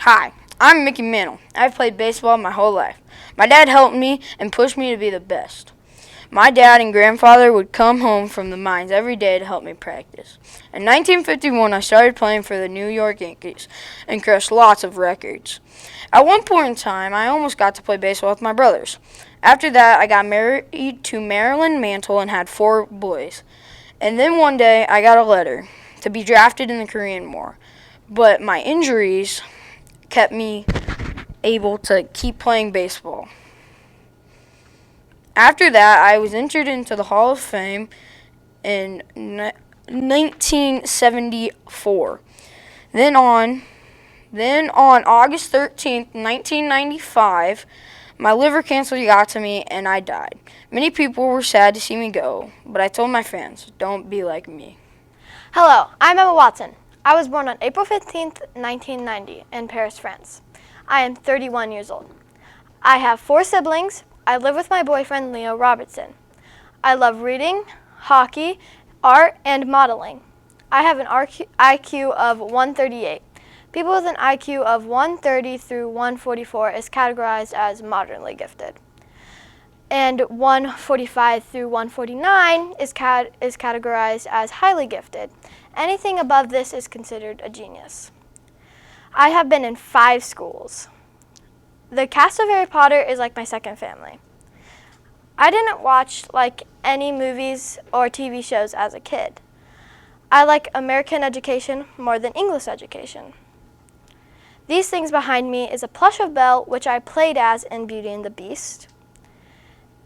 Hi, I'm Mickey Mantle. I've played baseball my whole life. My dad helped me and pushed me to be the best. My dad and grandfather would come home from the mines every day to help me practice. In 1951, I started playing for the New York Yankees and crushed lots of records. At one point in time, I almost got to play baseball with my brothers. After that, I got married to Marilyn Mantle and had 4 boys. And then one day, I got a letter to be drafted in the Korean War. But my injuries kept me able to keep playing baseball. After that, I was entered into the Hall of Fame in 1974. Then on August 13th, 1995, my liver cancer got to me and I died. Many people were sad to see me go, but I told my fans, don't be like me. Hello, I'm Emma Watson. I was born on April 15th, 1990 in Paris, France. I am 31 years old. I have 4 siblings. I live with my boyfriend, Leo Robertson. I love reading, hockey, art, and modeling. I have an IQ of 138. People with an IQ of 130 through 144 is categorized as moderately gifted. And 145 through 149 is categorized as highly gifted. Anything above this is considered a genius. I have been in 5 schools. The cast of Harry Potter is like my second family. I didn't watch any movies or TV shows as a kid. I like American education more than English education. These things behind me is a plush of Belle, which I played as in Beauty and the Beast,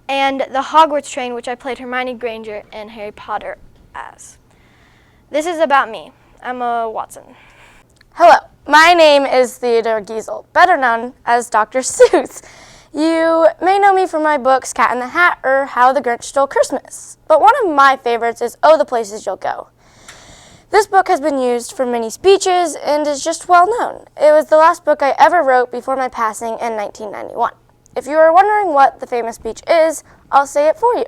and the Hogwarts train, which I played Hermione Granger in Harry Potter as. This is about me, Emma Watson. Hello, my name is Theodore Giesel, better known as Dr. Seuss. You may know me from my books Cat in the Hat or How the Grinch Stole Christmas, but one of my favorites is Oh, the Places You'll Go. This book has been used for many speeches and is just well known. It was the last book I ever wrote before my passing in 1991. If you are wondering what the famous speech is, I'll say it for you.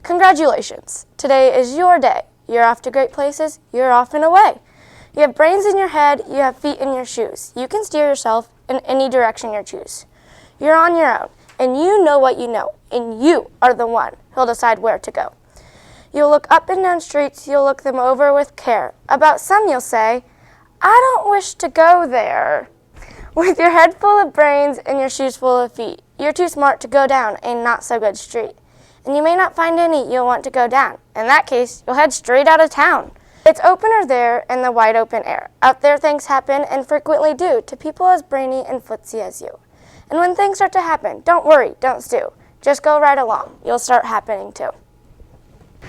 Congratulations. Today is your day. You're off to great places. You're off and away. You have brains in your head. You have feet in your shoes. You can steer yourself in any direction you choose. You're on your own, and you know what you know, and you are the one who'll decide where to go. You'll look up and down streets. You'll look them over with care. About some you'll say, I don't wish to go there. With your head full of brains and your shoes full of feet, you're too smart to go down a not-so-good street. And you may not find any you'll want to go down. In that case, you'll head straight out of town. It's opener there in the wide open air. Out there things happen and frequently do to people as brainy and footsie as you. And when things start to happen, don't worry, don't stew. Just go right along. You'll start happening too.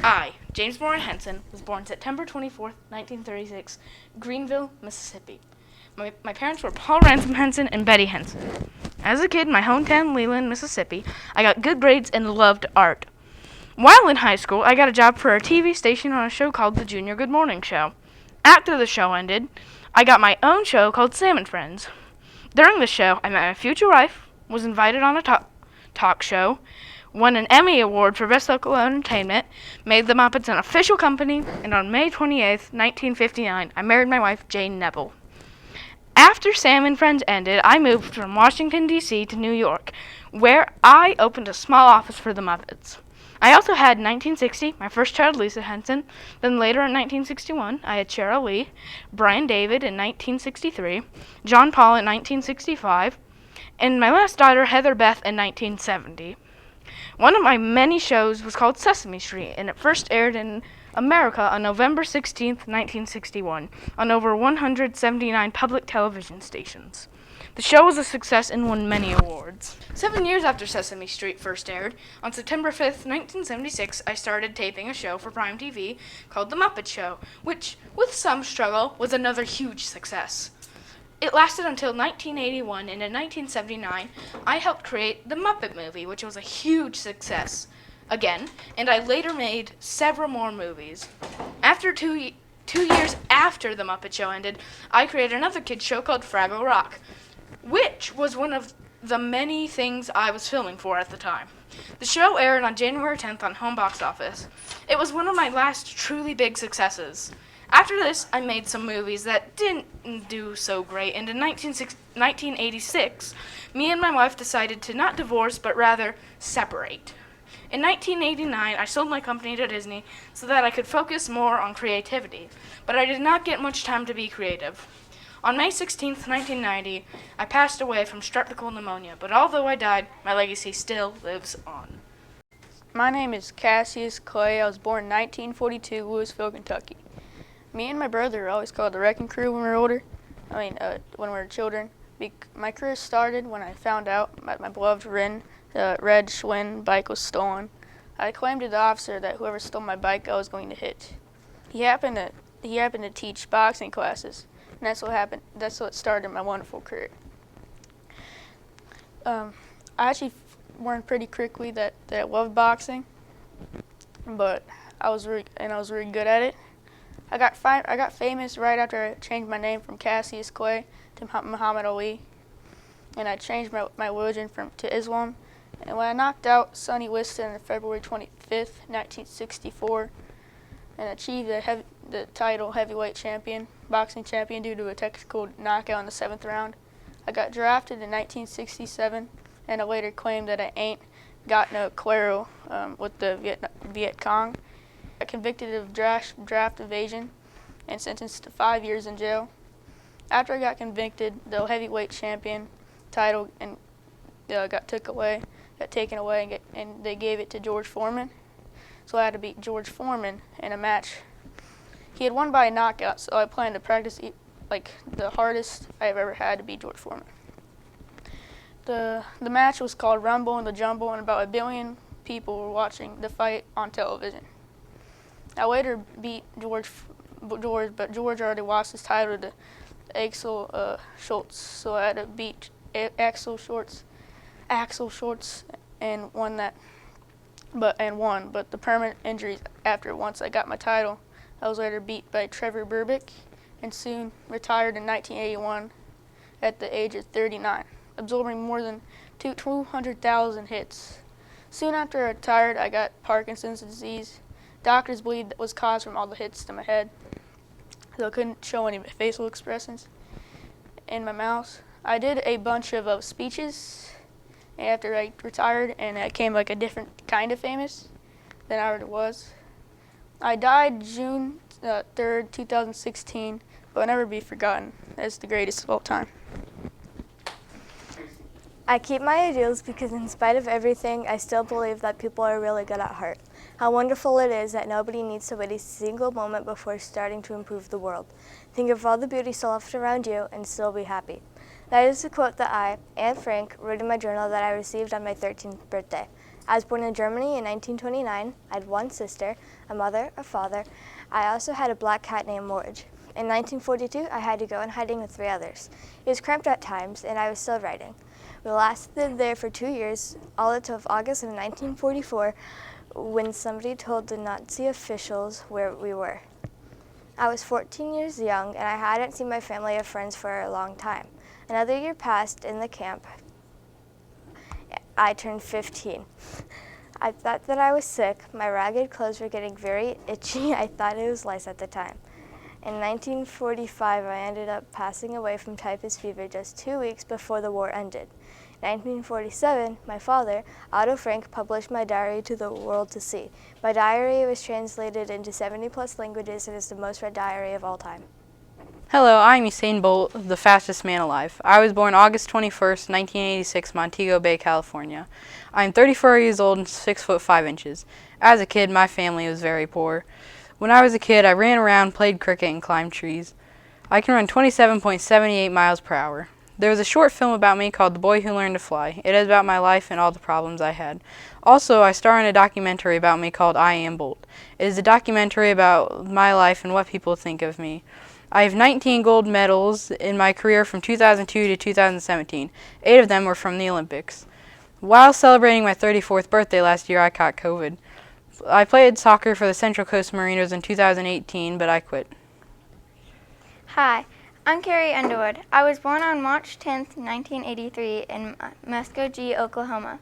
I, James Warren Henson, was born September 24th, 1936, Greenville, Mississippi. My parents were Paul Ransom Henson and Betty Henson. As a kid, my hometown, Leland, Mississippi, I got good grades and loved art. While in high school, I got a job for a TV station on a show called The Junior Good Morning Show. After the show ended, I got my own show called Sam and Friends. During the show, I met my future wife, was invited on a talk show, won an Emmy Award for Best Local Entertainment, made the Muppets an official company, and on May 28th, 1959, I married my wife, Jane Neville. After Sam and Friends ended, I moved from Washington, D.C. to New York, where I opened a small office for the Muppets. I also had in 1960 my first child, Lisa Henson. Then later in 1961, I had Cheryl Lee, Brian David in 1963, John Paul in 1965, and my last daughter, Heather Beth, in 1970. One of my many shows was called Sesame Street, and it first aired in America on November 16, 1961, on over 179 public television stations. The show was a success and won many awards. 7 years after Sesame Street first aired, on September 5th, 1976, I started taping a show for Prime TV called The Muppet Show, which, with some struggle, was another huge success. It lasted until 1981, and in 1979, I helped create The Muppet Movie, which was a huge success again, and I later made several more movies. After two years after The Muppet Show ended, I created another kids show called Fraggle Rock, which was one of the many things I was filming for at the time. The show aired on January 10th on Home Box Office. It was one of my last truly big successes. After this, I made some movies that didn't do so great, and in 1986, me and my wife decided to not divorce, but rather separate. In 1989, I sold my company to Disney so that I could focus more on creativity, but I did not get much time to be creative. On May 16, 1990, I passed away from streptococcus pneumonia, but although I died, my legacy still lives on. My name is Cassius Clay. I was born in 1942, Louisville, Kentucky. Me and my brother were always called the Wrecking Crew when we were older. When we were children. My career started when I found out my beloved red Schwinn bike was stolen. I claimed to the officer that whoever stole my bike, I was going to hit. He happened to teach boxing classes, and that's what started my wonderful career. I actually learned pretty quickly that I loved boxing, but I was really good at it. I got famous right after I changed my name from Cassius Clay to Muhammad Ali, and I changed my religion to Islam. And when I knocked out Sonny Liston on February 25th, 1964, and achieved the title heavyweight boxing champion due to a technical knockout in the 7th round, I got drafted in 1967, and I later claimed that I ain't got no quarrel with the Viet Cong. I got convicted of draft evasion and sentenced to 5 years in jail. After I got convicted, the heavyweight champion title got taken away, and they gave it to George Foreman. So I had to beat George Foreman in a match. He had won by a knockout, so I planned to practice the hardest I've ever had to beat George Foreman. The match was called Rumble in the Jumble, and about 1 billion people were watching the fight on television. I later beat George, but George already lost his title to Axel Schultz, so I had to beat Axel Schultz and won. But the permanent injuries after once I got my title, I was later beat by Trevor Berbick, and soon retired in 1981 at the age of 39, absorbing more than 200,000 hits. Soon after I retired, I got Parkinson's disease. Doctors believed it was caused from all the hits to my head, so I couldn't show any facial expressions in my mouth. I did a bunch of speeches after I retired, and I became a different kind of famous than I already was. I died June 3rd, 2016, but will never be forgotten as the greatest of all time. I keep my ideals because in spite of everything, I still believe that people are really good at heart. How wonderful it is that nobody needs to wait a single moment before starting to improve the world. Think of all the beauty still left around you and still be happy. That is a quote that I, Anne Frank, wrote in my journal that I received on my 13th birthday. I was born in Germany in 1929. I had one sister, a mother, a father. I also had a black cat named Morge. In 1942, I had to go in hiding with 3 others. It was cramped at times, and I was still writing. We lasted there for 2 years, all until August of 1944, when somebody told the Nazi officials where we were. I was 14 years young, and I hadn't seen my family or friends for a long time. Another year passed in the camp. I turned 15. I thought that I was sick. My ragged clothes were getting very itchy. I thought it was lice at the time. In 1945, I ended up passing away from typhus fever just 2 weeks before the war ended. In 1947, my father, Otto Frank, published my diary to the world to see. My diary was translated into 70+ languages and is the most read diary of all time. Hello, I'm Usain Bolt, the fastest man alive. I was born August 21st, 1986, Montego Bay, California. I'm 34 years old and 6 foot 5 inches. As a kid, my family was very poor. When I was a kid, I ran around, played cricket, and climbed trees. I can run 27.78 miles per hour. There was a short film about me called The Boy Who Learned to Fly. It is about my life and all the problems I had. Also, I star in a documentary about me called I Am Bolt. It is a documentary about my life and what people think of me. I have 19 gold medals in my career from 2002 to 2017. 8 of them were from the Olympics. While celebrating my 34th birthday last year, I caught COVID. I played soccer for the Central Coast Marinos in 2018, but I quit. Hi, I'm Carrie Underwood. I was born on March 10th, 1983 in Muskogee, Oklahoma,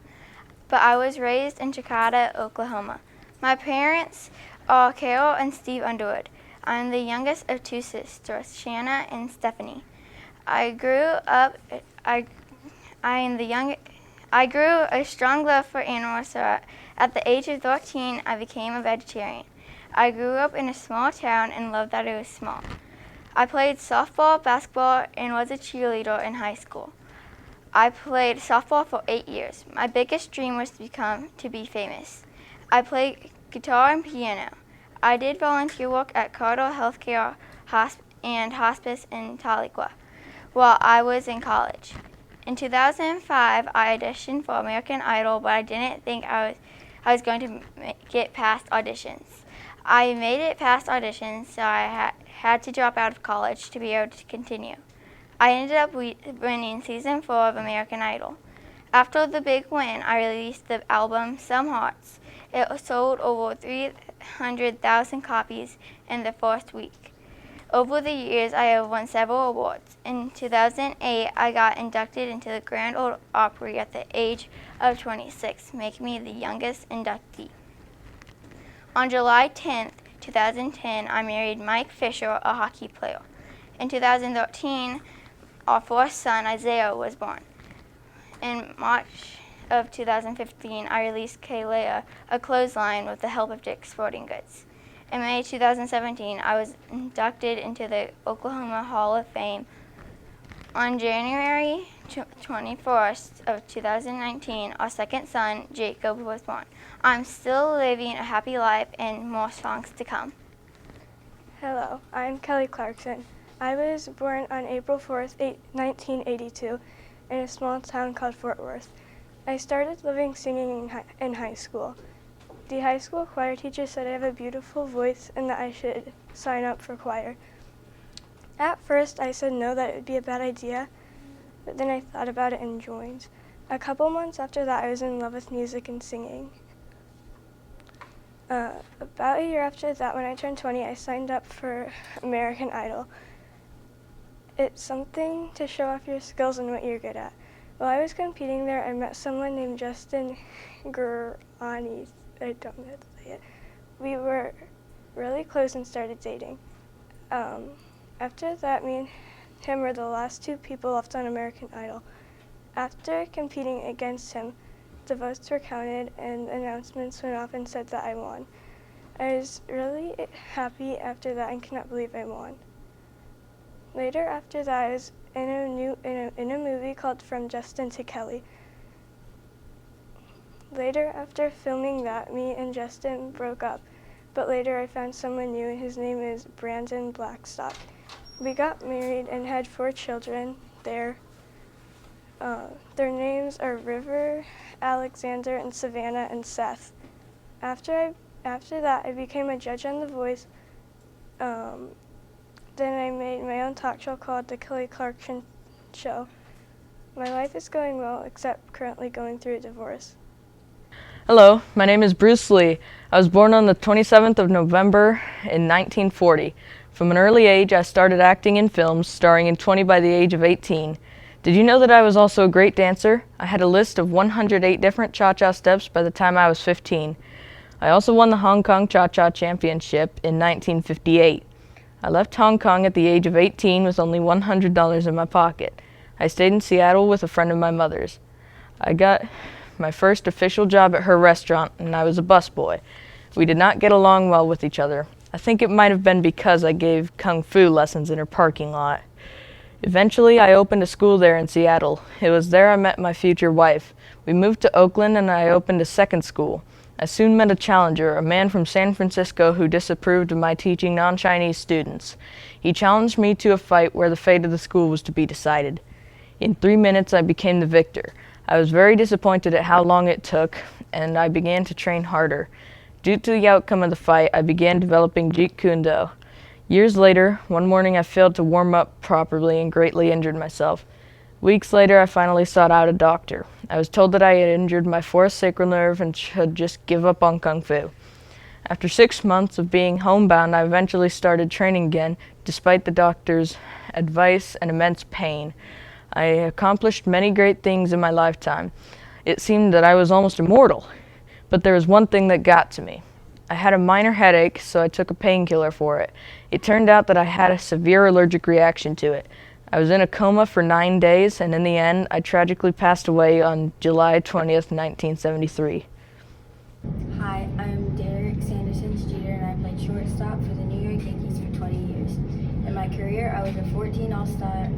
but I was raised in Chickada, Oklahoma. My parents are Carol and Steve Underwood. I'm the youngest of two sisters, Shanna and Stephanie. I grew a strong love for animals, so at the age of 13, I became a vegetarian. I grew up in a small town and loved that it was small. I played softball, basketball, and was a cheerleader in high school. I played softball for 8 years. My biggest dream was to be famous. I played guitar and piano. I did volunteer work at Cardinal Healthcare and Hospice in Tahlequah while I was in college. In 2005, I auditioned for American Idol, but I didn't think I was going to get past auditions. I made it past auditions, so I had to drop out of college to be able to continue. I ended up winning season 4 of American Idol. After the big win, I released the album Some Hearts. It sold over 300,000 copies in the first week. Over the years, I have won several awards. In 2008, I got inducted into the Grand Ole Opry at the age of 26, making me the youngest inductee. On July 10, 2010, I married Mike Fisher, a hockey player. In 2013, our first son, Isaiah, was born. In March of 2015, I released Kalea, a clothesline with the help of Dick's Sporting Goods. In May 2017, I was inducted into the Oklahoma Hall of Fame. On January 21st of 2019, our second son, Jacob, was born. I'm still living a happy life and more songs to come. Hello, I'm Kelly Clarkson. I was born on April 4th, 1982, in a small town called Fort Worth. I started singing in high school. The high school choir teacher said I have a beautiful voice and that I should sign up for choir. At first, I said no, that it would be a bad idea, but then I thought about it and joined. A couple months after that, I was in love with music and singing. About a year after that, when I turned 20, I signed up for American Idol. It's something to show off your skills and what you're good at. While I was competing there, I met someone named Justin Gurani. I don't know how to say it. We were really close and started dating. After that, me and him were the last two people left on American Idol. After competing against him, the votes were counted and announcements went off and said that I won. I was really happy after that and cannot believe I won. Later after that, I was in a movie called From Justin to Kelly. Later, after filming that, me and Justin broke up, but later I found someone new, and his name is Brandon Blackstock. We got married and had 4 children there. Their names are River, Alexander, and Savannah, and Seth. After that, I became a judge on The Voice. Then I made my own talk show called The Kelly Clarkson Show. My life is going well, except currently going through a divorce. Hello, my name is Bruce Lee. I was born on the 27th of November in 1940. From an early age, I started acting in films, starring in 20 by the age of 18. Did you know that I was also a great dancer? I had a list of 108 different cha-cha steps by the time I was 15. I also won the Hong Kong Cha-Cha Championship in 1958. I left Hong Kong at the age of 18 with only $100 in my pocket. I stayed in Seattle with a friend of my mother's. I got my first official job at her restaurant, and I was a busboy. We did not get along well with each other. I think it might have been because I gave kung fu lessons in her parking lot. Eventually, I opened a school there in Seattle. It was there I met my future wife. We moved to Oakland, and I opened a second school. I soon met a challenger, a man from San Francisco who disapproved of my teaching non-Chinese students. He challenged me to a fight where the fate of the school was to be decided. In 3 minutes, I became the victor. I was very disappointed at how long it took, and I began to train harder. Due to the outcome of the fight, I began developing Jeet Kune Do. Years later, one morning I failed to warm up properly and greatly injured myself. Weeks later, I finally sought out a doctor. I was told that I had injured my fourth sacral nerve and should just give up on Kung Fu. After 6 months of being homebound, I eventually started training again, despite the doctor's advice and immense pain. I accomplished many great things in my lifetime. It seemed that I was almost immortal. But there was one thing that got to me. I had a minor headache, so I took a painkiller for it. It turned out that I had a severe allergic reaction to it. I was in a coma for 9 days, and in the end, I tragically passed away on July 20th, 1973. Hi, I'm Derek Sanderson's Jeter, and I played shortstop for the New York Yankees for 20 years. In my career, I was a 14 All-Star,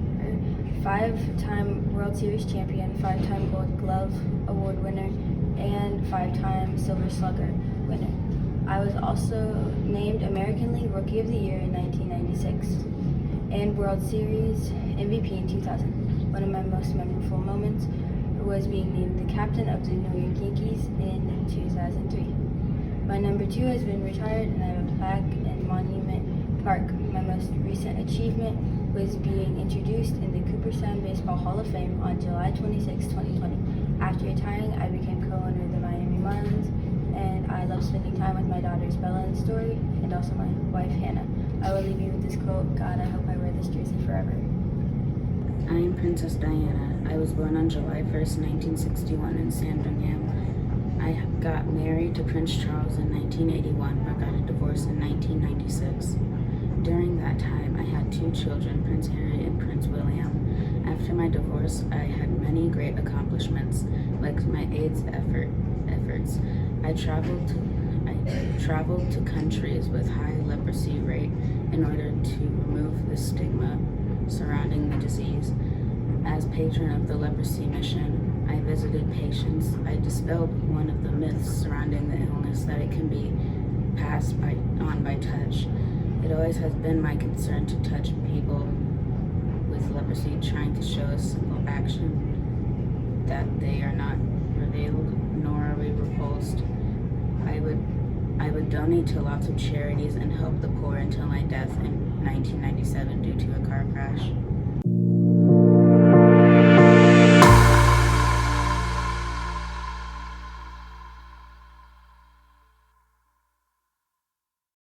5-time World Series champion, 5-time Gold Glove Award winner, and 5-time Silver Slugger winner. I was also named American League Rookie of the Year in 1996 and World Series MVP in 2000. One of my most memorable moments was being named the captain of the New York Yankees in 2003. My number 2 has been retired, and I have a plaque in Monument Park. My most recent achievement was being introduced in the Cooperstown Baseball Hall of Fame on July 26, 2020. After retiring, I became co-owner of the Miami Marlins, and I love spending time with my daughters Bella and Story, and also my wife Hannah. I will leave you with this quote: God, I hope I wear this jersey forever. I am Princess Diana. I was born on July 1st, 1961 in Sandringham. I got married to Prince Charles in 1981, but got a divorce in 1996. During that time, I had 2 children, Prince Harry and Prince William. After my divorce, I had many great accomplishments, like my AIDS efforts. I traveled to countries with high leprosy rate in order to remove the stigma surrounding the disease. As patron of the leprosy mission, I visited patients. I dispelled one of the myths surrounding the illness, that it can be passed on by touch. It always has been my concern to touch people with leprosy, trying to show a simple action that they are not revealed, nor are we repulsed. I would donate to lots of charities and help the poor until my death in 1997 due to a car crash.